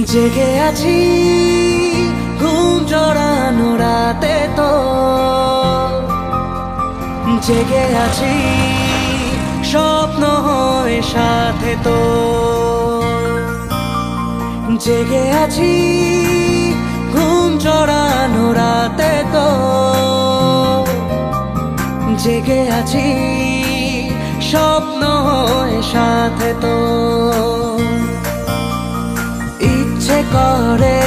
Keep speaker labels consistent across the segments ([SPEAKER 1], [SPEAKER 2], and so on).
[SPEAKER 1] জেগে আছি ঘুম জড়ানো রাতে তো, জেগে আছি স্বপ্ন হয়ে সাথে তো, জেগে আছি ঘুম জড়ানো রাতে তো, জেগে আছি স্বপ্ন হয়ে সাথে তো। ইচ্ছে করে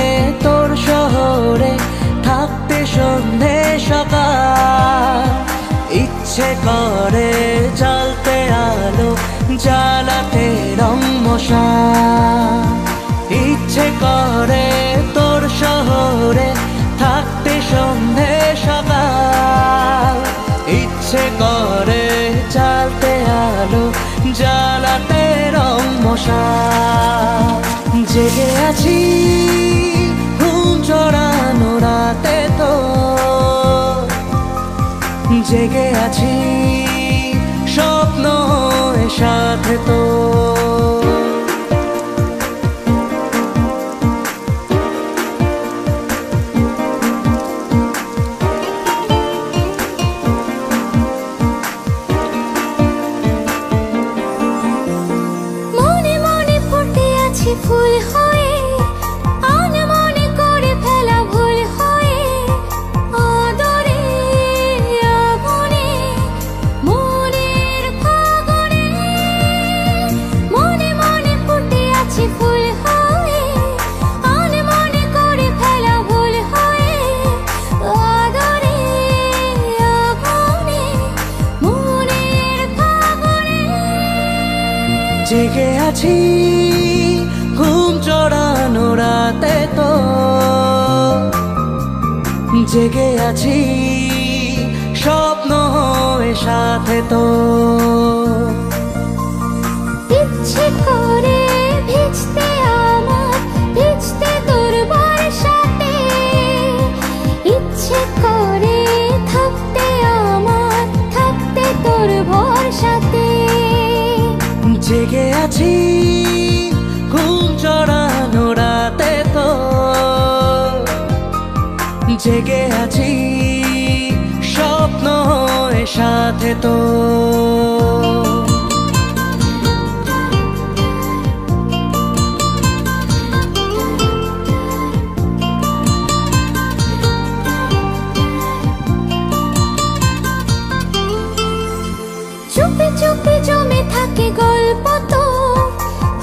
[SPEAKER 1] তোর শহরে থাকতে সন্ধে সকাল, ইচ্ছে করে জ্বালতে আলো জ্বালাতে রং মশাল, ইচ্ছে করে তোর শহরে থাকতে সন্ধে সকাল, ইচ্ছে করে জ্বালতে আলো জ্বালাতে রং মশাল। জেগে আছি ঘুম জড়ানো রাতে তো, জেগে আছি স্বপ্ন হয়ে সাথে তো।
[SPEAKER 2] ফুল হয়ে আনমনে করে ফেলা ভুল হয়ে, আদরে আগুনে মনের ফাগুনে, মনে মনে ফুটে আছি ফুল হয়ে আনমনে করে ফেলা ভুল হয়ে, আদরে আগুনে মনের ফাগুনে।
[SPEAKER 1] জেগে আছি ঘুম জড়ানো রাতে তো, জেগে আছি স্বপ্ন হয়ে সাথে তো।
[SPEAKER 2] ইচ্ছে করে ভিজতে আমার ভিজতে তোর বর্ষাতে, ইচ্ছে করে থাকতে আমার থাকতে তোর ভরসাতে।
[SPEAKER 1] জেগে আছি ঘুম জড়ানো রাতে তো, জেগে আছি স্বপ্ন হয়ে সাথে তো।
[SPEAKER 2] চুপি চুপি জমে থাকে গল্প তো,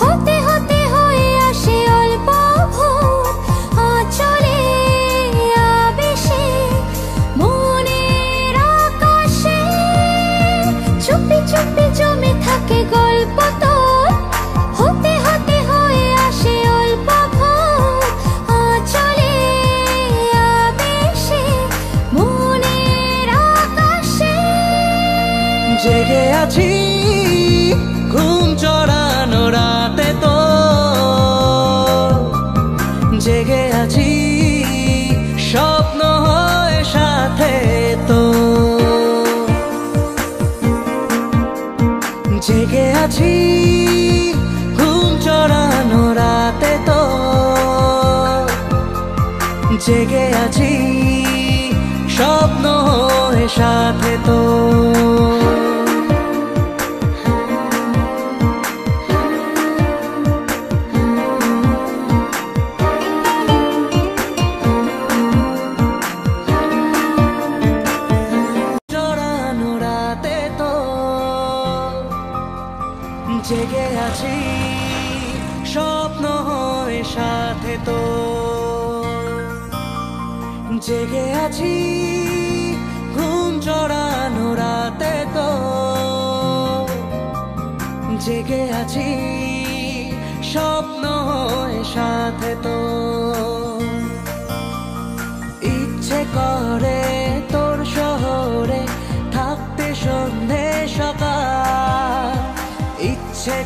[SPEAKER 2] হতে হতে হয়ে আসে অল্প ভোর, আঁচলে আবেশে মনের আকাশে। চুপি চুপি জমে থাকে গল্প তো, হতে হতে হয়ে আসে অল্প ভোর, আঁচলে আবেশে মনের আকাশে।
[SPEAKER 1] জেগে আছি ঘুম জড়ানো রাতে তো, জেগে আছি স্বপ্ন হয়ে সাথে তো, জেগে আছি ঘুম জড়ানো রাতে তো, জেগে আছি স্বপ্ন হয়ে সাথে তো। জেগে আছি স্বপ্ন হয়ে সাথে তো, জেগে আছি ঘুম জড়ানো রাতে তো, জেগে আছি স্বপ্ন হয়ে সাথে তো। ইচ্ছে করে তোর শহরে থাকতে সন্ধে সকাল, ইচ্ছে